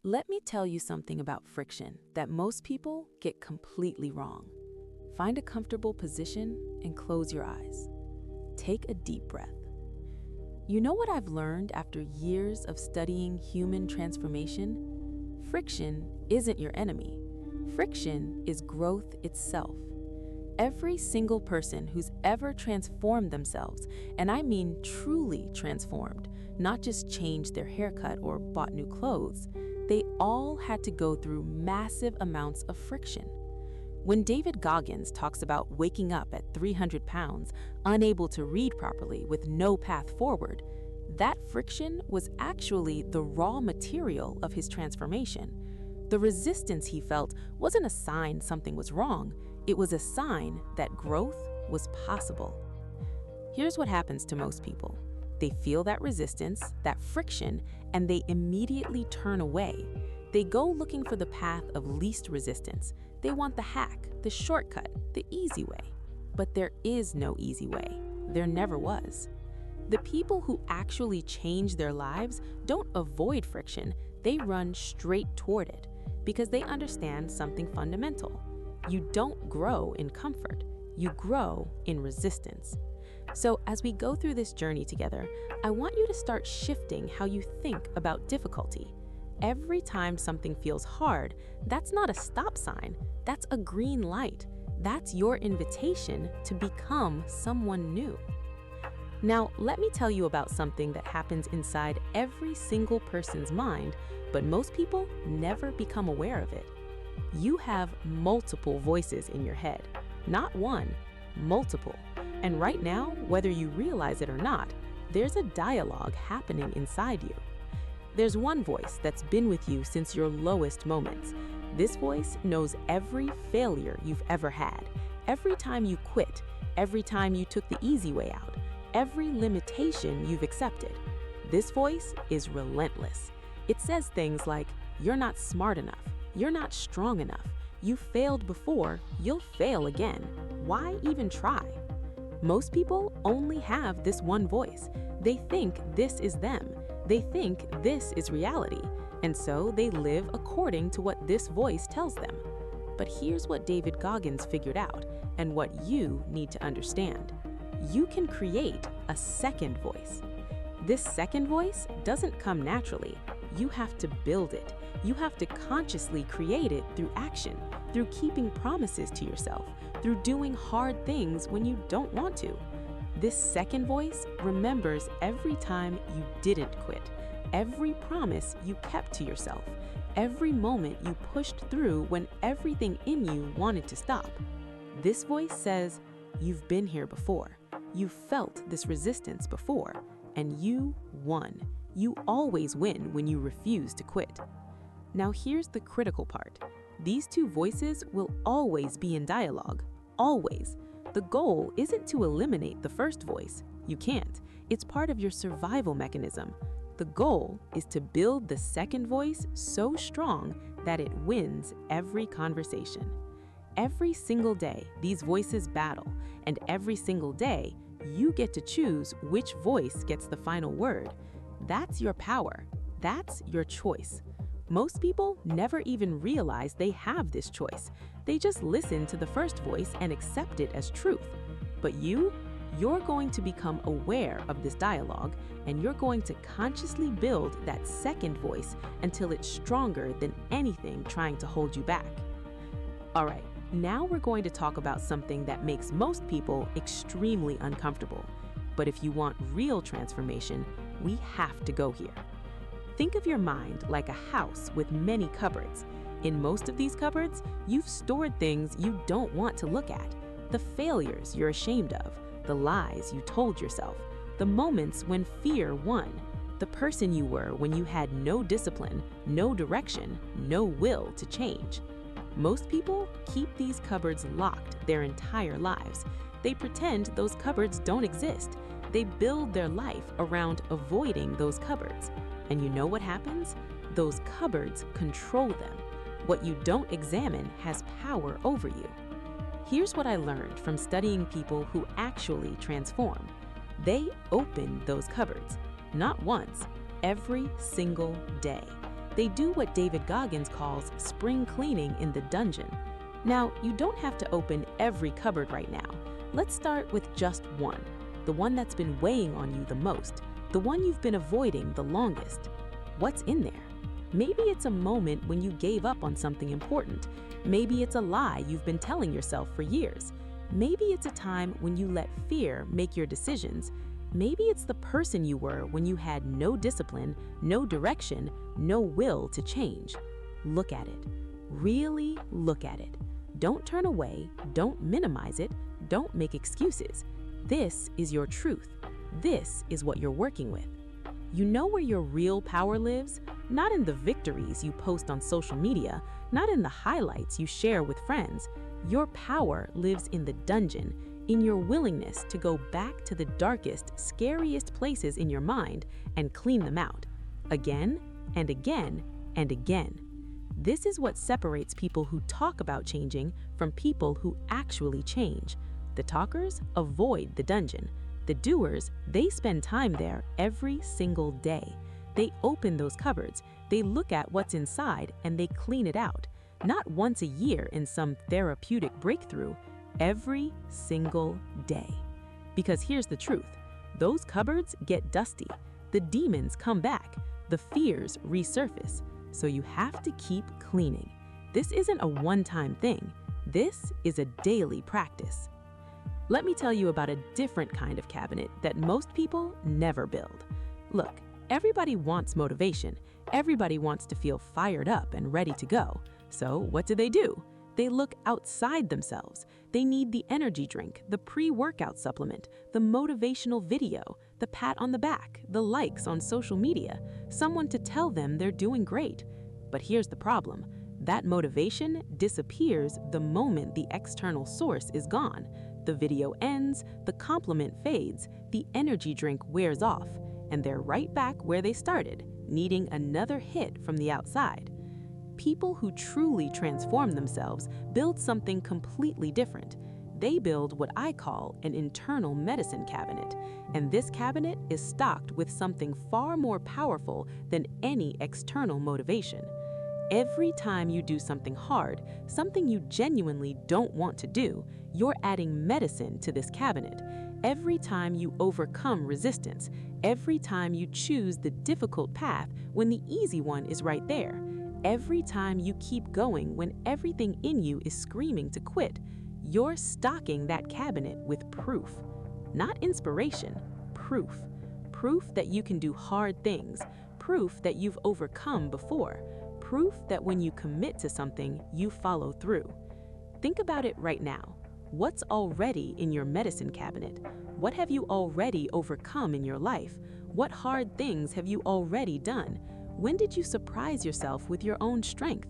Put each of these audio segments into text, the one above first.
Let me tell you something about friction that most people get completely wrong. Find a comfortable position and close your eyes. Take a deep breath. You know what I've learned after years of studying human transformation? Friction isn't your enemy. Friction is growth itself. Every single person who's ever transformed themselves, and I mean truly transformed, not just changed their haircut or bought new clothes, they all had to go through massive amounts of friction. When David Goggins talks about waking up at 300 pounds, unable to read properly with no path forward, that friction was actually the raw material of his transformation. The resistance he felt wasn't a sign something was wrong, it was a sign that growth was possible. Here's what happens to most people. They feel that resistance, that friction, and they immediately turn away. They go looking for the path of least resistance. They want the hack, the shortcut, the easy way. But there is no easy way. There never was. The people who actually change their lives don't avoid friction, they run straight toward it because they understand something fundamental. You don't grow in comfort, you grow in resistance. So as we go through this journey together, I want you to start shifting how you think about difficulty. Every time something feels hard, that's not a stop sign, that's a green light. That's your invitation to become someone new. Now, let me tell you about something that happens inside every single person's mind, but most people never become aware of it. You have multiple voices in your head, not one, multiple. And right now, whether you realize it or not, there's a dialogue happening inside you. There's one voice that's been with you since your lowest moments. This voice knows every failure you've ever had, every time you quit, every time you took the easy way out, every limitation you've accepted. This voice is relentless. It says things like, "You're not smart enough, you're not strong enough, you failed before, you'll fail again. Why even try?" Most people only have this one voice. They think this is them. They think this is reality. And so they live according to what this voice tells them. But here's what David Goggins figured out and what you need to understand. You can create a second voice. This second voice doesn't come naturally. You have to build it. You have to consciously create it through action, through keeping promises to yourself, through doing hard things when you don't want to. This second voice remembers every time you didn't quit, every promise you kept to yourself, every moment you pushed through when everything in you wanted to stop. This voice says, "You've been here before. You felt this resistance before, and you won. You always win when you refuse to quit." Now here's the critical part. These two voices will always be in dialogue, always. The goal isn't to eliminate the first voice. You can't. It's part of your survival mechanism. The goal is to build the second voice so strong that it wins every conversation. Every single day, these voices battle, and every single day, you get to choose which voice gets the final word. That's your power. That's your choice. Most people never even realize they have this choice. They just listen to the first voice and accept it as truth. But you're going to become aware of this dialogue, and you're going to consciously build that second voice until it's stronger than anything trying to hold you back. All right, now we're going to talk about something that makes most people extremely uncomfortable. But if you want real transformation, we have to go here. Think of your mind like a house with many cupboards. In most of these cupboards, you've stored things you don't want to look at, the failures you're ashamed of, the lies you told yourself, the moments when fear won, the person you were when you had no discipline, no direction, no will to change. Most people keep these cupboards locked their entire lives. They pretend those cupboards don't exist. They build their life around avoiding those cupboards. And you know what happens? Those cupboards control them. What you don't examine has power over you. Here's what I learned from studying people who actually transform. They open those cupboards, not once, every single day. They do what David Goggins calls spring cleaning in the dungeon. Now, you don't have to open every cupboard right now. Let's start with just one, the one that's been weighing on you the most, the one you've been avoiding the longest. What's in there? Maybe it's a moment when you gave up on something important. Maybe it's a lie you've been telling yourself for years. Maybe it's a time when you let fear make your decisions. Maybe it's the person you were when you had no discipline, no direction, no will to change. Look at it. Really look at it. Don't turn away, don't minimize it, don't make excuses. This is your truth. This is what you're working with. You know where your real power lives? Not in the victories you post on social media, not in the highlights you share with friends. Your power lives in the dungeon, in your willingness to go back to the darkest, scariest places in your mind and clean them out. Again and again and again. This is what separates people who talk about changing from people who actually change. The talkers avoid the dungeon. The doers, they spend time there every single day. They open those cupboards, they look at what's inside, and they clean it out. Not once a year in some therapeutic breakthrough, every single day. Because here's the truth, those cupboards get dusty, the demons come back, the fears resurface, so you have to keep cleaning. This isn't a one-time thing, this is a daily practice. Let me tell you about a different kind of cabinet that most people never build. Look, everybody wants motivation. Everybody wants to feel fired up and ready to go. So what do? They look outside themselves. They need the energy drink, the pre-workout supplement, the motivational video, the pat on the back, the likes on social media, someone to tell them they're doing great. But here's the problem. That motivation disappears the moment the external source is gone. The video ends, the compliment fades, the energy drink wears off, and they're right back where they started, needing another hit from the outside. People who truly transform themselves build something completely different. They build what I call an internal medicine cabinet, and this cabinet is stocked with something far more powerful than any external motivation. Every time you do something hard, something you genuinely don't want to do, you're adding medicine to this cabinet. Every time you overcome resistance, every time you choose the difficult path when the easy one is right there, every time you keep going when everything in you is screaming to quit, you're stocking that cabinet with proof. Not inspiration, proof. Proof that you can do hard things, proof that you've overcome before, proof that when you commit to something, you follow through. Think about it right now. What's already in your medicine cabinet? What have you already overcome in your life? What hard things have you already done? When did you surprise yourself with your own strength?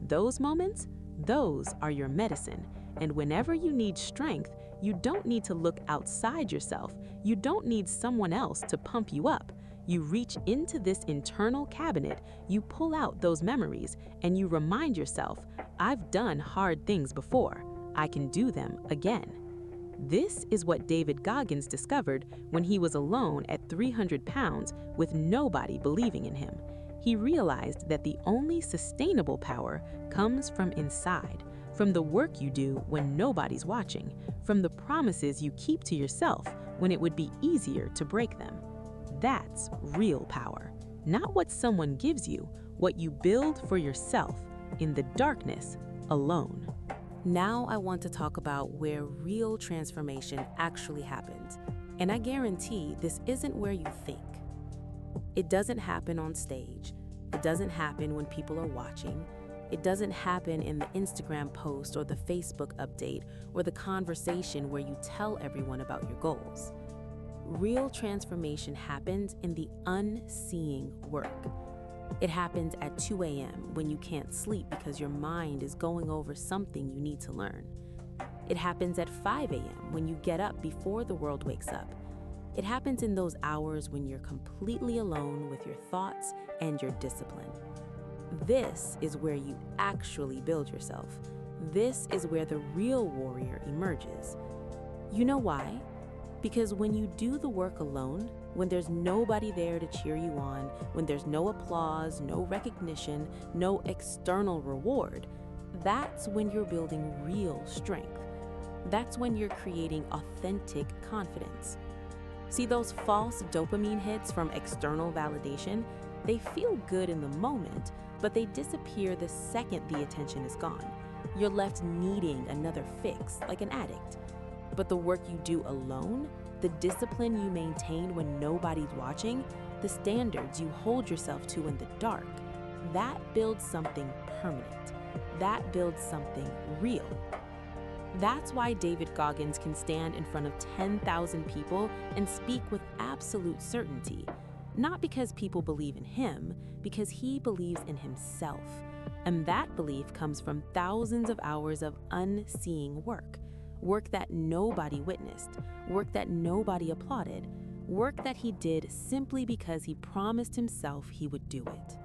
Those moments, those are your medicine. And whenever you need strength, you don't need to look outside yourself. You don't need someone else to pump you up. You reach into this internal cabinet, you pull out those memories, and you remind yourself, I've done hard things before. I can do them again. This is what David Goggins discovered when he was alone at 300 pounds with nobody believing in him. He realized that the only sustainable power comes from inside, from the work you do when nobody's watching, from the promises you keep to yourself when it would be easier to break them. That's real power, not what someone gives you, what you build for yourself in the darkness alone. Now I want to talk about where real transformation actually happens. And I guarantee this isn't where you think. It doesn't happen on stage. It doesn't happen when people are watching. It doesn't happen in the Instagram post or the Facebook update or the conversation where you tell everyone about your goals. Real transformation happens in the unseeing work. It happens at 2 a.m. when you can't sleep because your mind is going over something you need to learn. It happens at 5 a.m. when you get up before the world wakes up. It happens in those hours when you're completely alone with your thoughts and your discipline. This is where you actually build yourself. This is where the real warrior emerges. You know why? Because when you do the work alone, when there's nobody there to cheer you on, when there's no applause, no recognition, no external reward, that's when you're building real strength. That's when you're creating authentic confidence. See, those false dopamine hits from external validation, they feel good in the moment, but they disappear the second the attention is gone. You're left needing another fix, like an addict. But the work you do alone, the discipline you maintain when nobody's watching, the standards you hold yourself to in the dark, that builds something permanent. That builds something real. That's why David Goggins can stand in front of 10,000 people and speak with absolute certainty. Not because people believe in him, because he believes in himself. And that belief comes from thousands of hours of unseeing work. Work that nobody witnessed, work that nobody applauded, work that he did simply because he promised himself he would do it.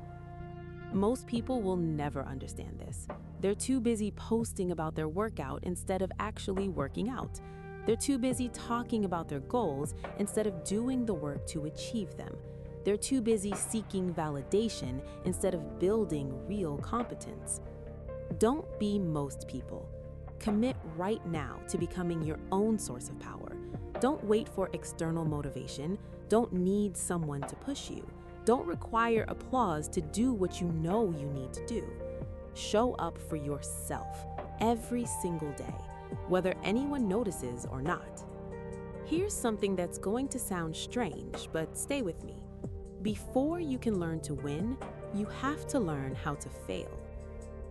Most people will never understand this. They're too busy posting about their workout instead of actually working out. They're too busy talking about their goals instead of doing the work to achieve them. They're too busy seeking validation instead of building real competence. Don't be most people. Commit right now to becoming your own source of power. Don't wait for external motivation. Don't need someone to push you. Don't require applause to do what you know you need to do. Show up for yourself every single day, whether anyone notices or not. Here's something that's going to sound strange, but stay with me. Before you can learn to win, you have to learn how to fail.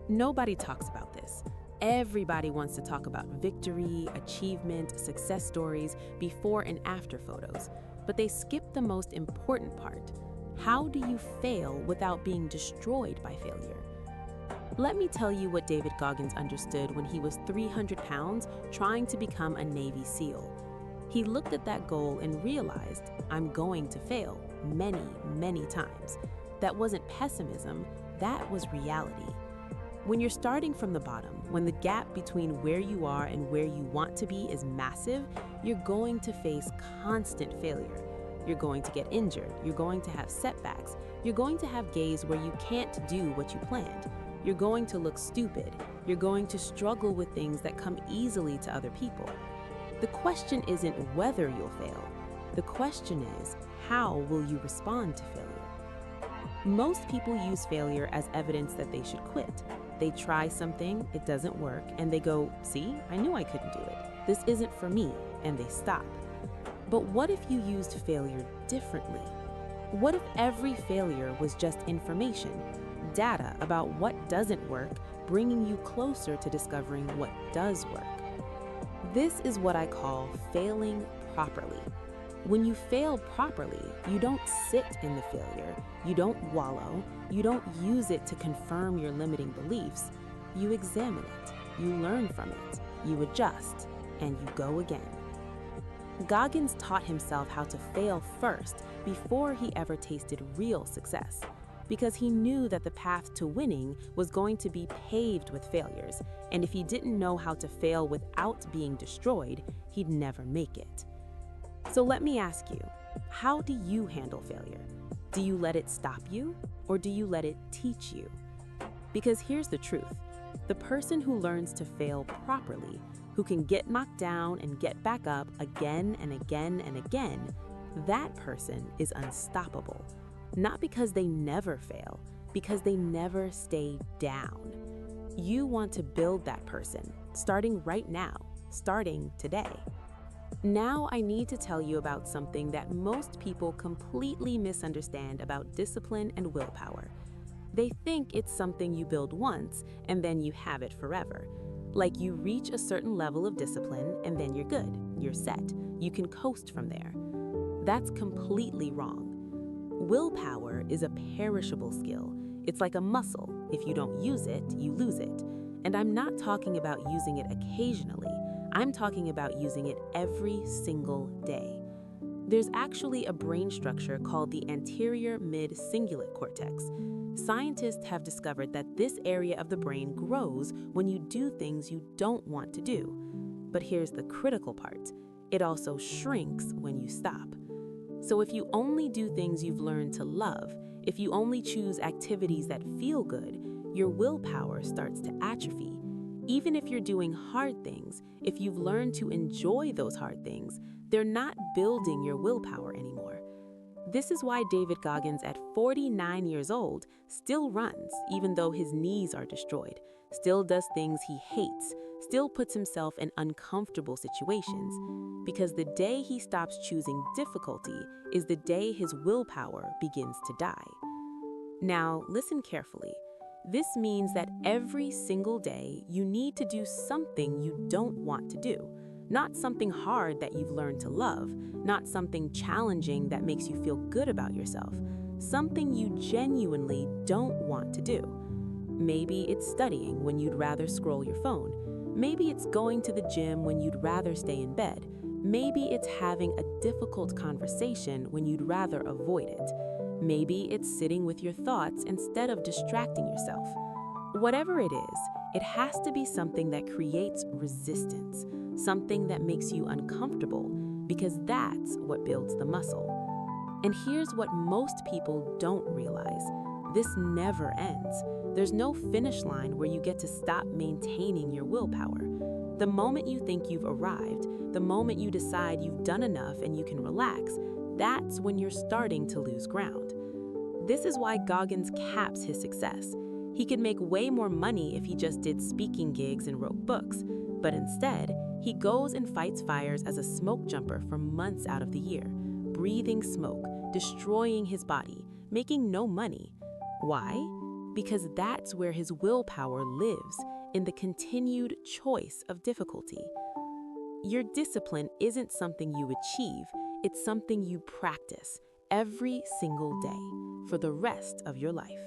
Nobody talks about this. Everybody wants to talk about victory, achievement, success stories, before and after photos, but they skip the most important part. How do you fail without being destroyed by failure? Let me tell you what David Goggins understood when he was 300 pounds trying to become a Navy SEAL. He looked at that goal and realized, I'm going to fail many, many times. That wasn't pessimism, that was reality. When you're starting from the bottom, when the gap between where you are and where you want to be is massive, you're going to face constant failure. You're going to get injured, you're going to have setbacks, you're going to have days where you can't do what you planned. You're going to look stupid, you're going to struggle with things that come easily to other people. The question isn't whether you'll fail. The question is, how will you respond to failure? Most people use failure as evidence that they should quit. They try something, it doesn't work, and they go, see, I knew I couldn't do it. This isn't for me, and they stop. But what if you used failure differently? What if every failure was just information, data about what doesn't work, bringing you closer to discovering what does work? This is what I call failing properly. When you fail properly, you don't sit in the failure, you don't wallow, you don't use it to confirm your limiting beliefs. You examine it, you learn from it, you adjust, and you go again. Goggins taught himself how to fail first before he ever tasted real success, because he knew that the path to winning was going to be paved with failures, and if he didn't know how to fail without being destroyed, he'd never make it. So let me ask you, how do you handle failure? Do you let it stop you, or do you let it teach you? Because here's the truth. The person who learns to fail properly, who can get knocked down and get back up again and again and again, that person is unstoppable. Not because they never fail, because they never stay down. You want to build that person, starting right now, starting today. Now I need to tell you about something that most people completely misunderstand about discipline and willpower. They think it's something you build once and then you have it forever. Like you reach a certain level of discipline and then you're good, you're set, you can coast from there. That's completely wrong. Willpower is a perishable skill. It's like a muscle. If you don't use it, you lose it. And I'm not talking about using it occasionally. I'm talking about using it every single day. There's actually a brain structure called the anterior mid-cingulate cortex. Scientists have discovered that this area of the brain grows when you do things you don't want to do. But here's the critical part. It also shrinks when you stop. So if you only do things you've learned to love, if you only choose activities that feel good, your willpower starts to atrophy. Even if you're doing hard things, if you've learned to enjoy those hard things, they're not building your willpower anymore. This is why David Goggins, at 49 years old, still runs even though his knees are destroyed, still does things he hates, still puts himself in uncomfortable situations, because the day he stops choosing difficulty is the day his willpower begins to die. Now, listen carefully. This means that every single day you need to do something you don't want to do. Not something hard that you've learned to love, not something challenging that makes you feel good about yourself, something you genuinely don't want to do. Maybe it's studying when you'd rather scroll your phone. Maybe it's going to the gym when you'd rather stay in bed. Maybe it's having a difficult conversation when you'd rather avoid it. Maybe it's sitting with your thoughts instead of distracting yourself. Whatever it is, it has to be something that creates resistance, something that makes you uncomfortable, because that's what builds the muscle. And here's what most people don't realize. This never ends. There's no finish line where you get to stop maintaining your willpower. The moment you think you've arrived, the moment you decide you've done enough and you can relax, that's when you're starting to lose ground. This is why Goggins caps his success. He could make way more money if he just did speaking gigs and wrote books, but instead, he goes and fights fires as a smoke jumper for months out of the year, breathing smoke, destroying his body, making no money. Why? Because that's where his willpower lives, in the continued choice of difficulty. Your discipline isn't something you achieve, it's something you practice every single day for the rest of your life.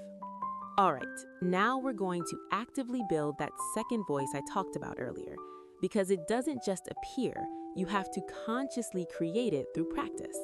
All right, now we're going to actively build that second voice I talked about earlier, because it doesn't just appear, you have to consciously create it through practice.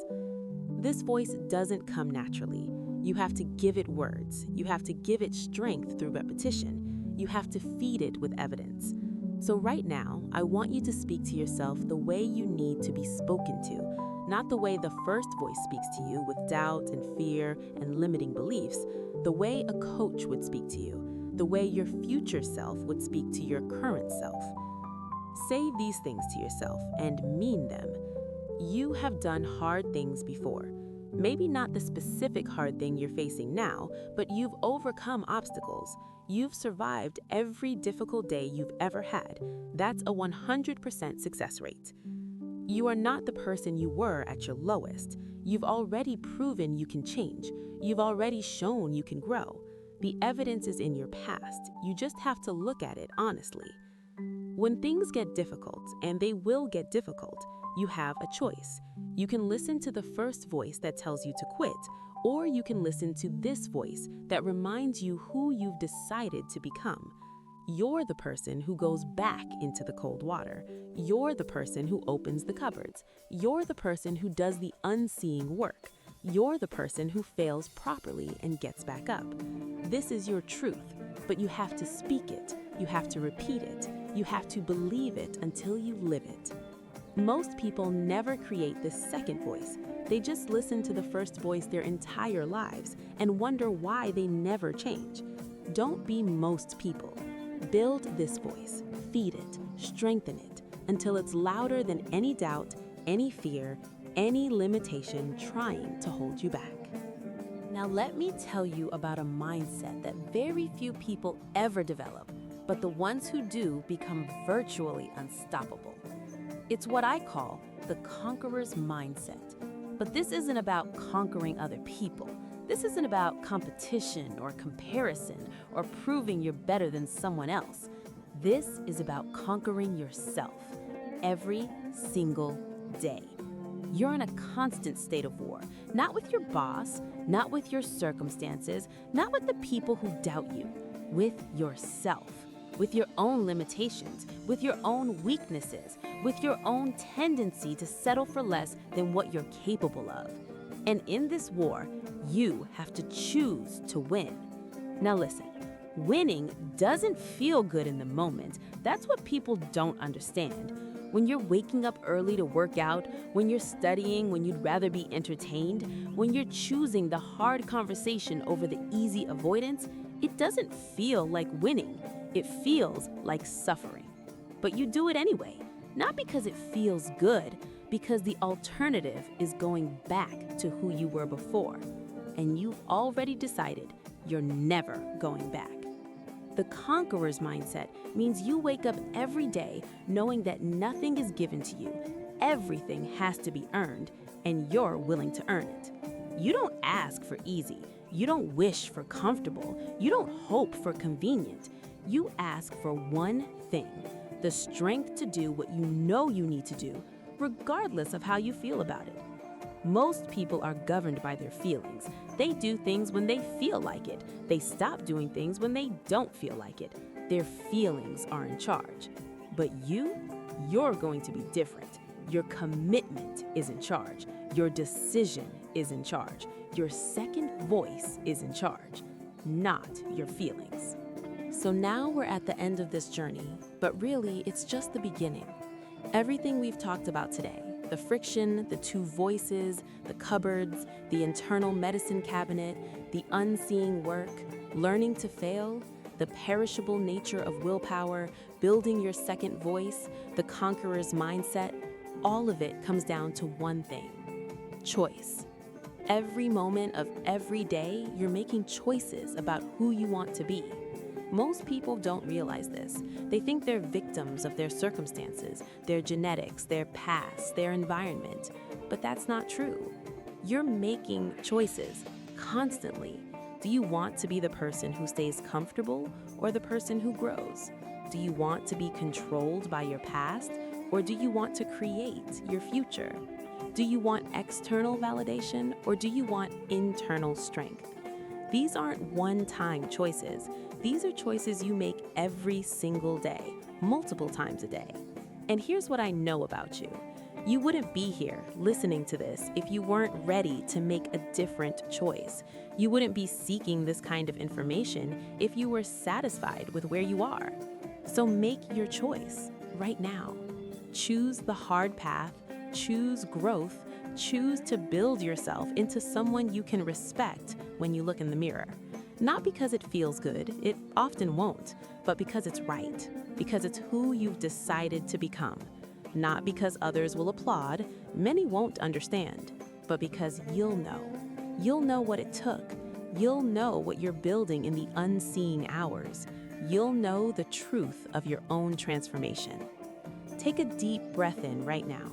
This voice doesn't come naturally. You have to give it words. You have to give it strength through repetition. You have to feed it with evidence. So right now, I want you to speak to yourself the way you need to be spoken to, not the way the first voice speaks to you with doubt and fear and limiting beliefs, the way a coach would speak to you, the way your future self would speak to your current self. Say these things to yourself and mean them. You have done hard things before. Maybe not the specific hard thing you're facing now, but you've overcome obstacles. You've survived every difficult day you've ever had. That's a 100% success rate. You are not the person you were at your lowest. You've already proven you can change. You've already shown you can grow. The evidence is in your past. You just have to look at it honestly. When things get difficult, and they will get difficult, you have a choice. You can listen to the first voice that tells you to quit, or you can listen to this voice that reminds you who you've decided to become. You're the person who goes back into the cold water. You're the person who opens the cupboards. You're the person who does the unseeing work. You're the person who fails properly and gets back up. This is your truth, but you have to speak it. You have to repeat it. You have to believe it until you live it. Most people never create this second voice. They just listen to the first voice their entire lives and wonder why they never change. Don't be most people. Build this voice, feed it, strengthen it, until it's louder than any doubt, any fear, any limitation trying to hold you back. Now let me tell you about a mindset that very few people ever develop, but the ones who do become virtually unstoppable. It's what I call the conqueror's mindset. But this isn't about conquering other people. This isn't about competition or comparison or proving you're better than someone else. This is about conquering yourself every single day. You're in a constant state of war, not with your boss, not with your circumstances, not with the people who doubt you, with yourself, with your own limitations, with your own weaknesses, with your own tendency to settle for less than what you're capable of. And in this war, you have to choose to win. Now listen, winning doesn't feel good in the moment. That's what people don't understand. When you're waking up early to work out, when you're studying, when you'd rather be entertained, when you're choosing the hard conversation over the easy avoidance, it doesn't feel like winning. It feels like suffering. But you do it anyway, not because it feels good, because the alternative is going back to who you were before. And you've already decided you're never going back. The conqueror's mindset means you wake up every day knowing that nothing is given to you, everything has to be earned, and you're willing to earn it. You don't ask for easy, you don't wish for comfortable, you don't hope for convenient. You ask for one thing, the strength to do what you know you need to do, regardless of how you feel about it. Most people are governed by their feelings. They do things when they feel like it. They stop doing things when they don't feel like it. Their feelings are in charge. But you're going to be different. Your commitment is in charge. Your decision is in charge. Your second voice is in charge, not your feelings. So now we're at the end of this journey, but really it's just the beginning. Everything we've talked about today, the friction, the two voices, the cupboards, the internal medicine cabinet, the unseeing work, learning to fail, the perishable nature of willpower, building your second voice, the conqueror's mindset, all of it comes down to one thing: choice. Every moment of every day, you're making choices about who you want to be. Most people don't realize this. They think they're victims of their circumstances, their genetics, their past, their environment. But that's not true. You're making choices constantly. Do you want to be the person who stays comfortable or the person who grows? Do you want to be controlled by your past or do you want to create your future? Do you want external validation or do you want internal strength? These aren't one-time choices. These are choices you make every single day, multiple times a day. And here's what I know about you. You wouldn't be here listening to this if you weren't ready to make a different choice. You wouldn't be seeking this kind of information if you were satisfied with where you are. So make your choice right now. Choose the hard path, choose growth, choose to build yourself into someone you can respect when you look in the mirror. Not because it feels good, it often won't, but because it's right, because it's who you've decided to become. Not because others will applaud, many won't understand, but because you'll know. You'll know what it took. You'll know what you're building in the unseeing hours. You'll know the truth of your own transformation. Take a deep breath in right now.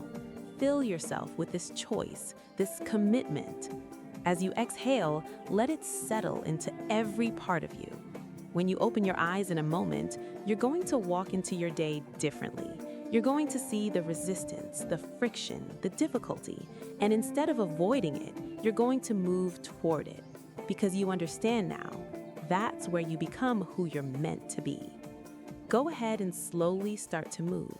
Fill yourself with this choice, this commitment. As you exhale, let it settle into every part of you. When you open your eyes in a moment, you're going to walk into your day differently. You're going to see the resistance, the friction, the difficulty, and instead of avoiding it, you're going to move toward it. Because you understand now, that's where you become who you're meant to be. Go ahead and slowly start to move.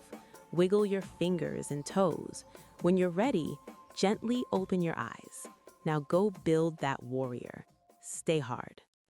Wiggle your fingers and toes. When you're ready, gently open your eyes. Now go build that warrior. Stay hard.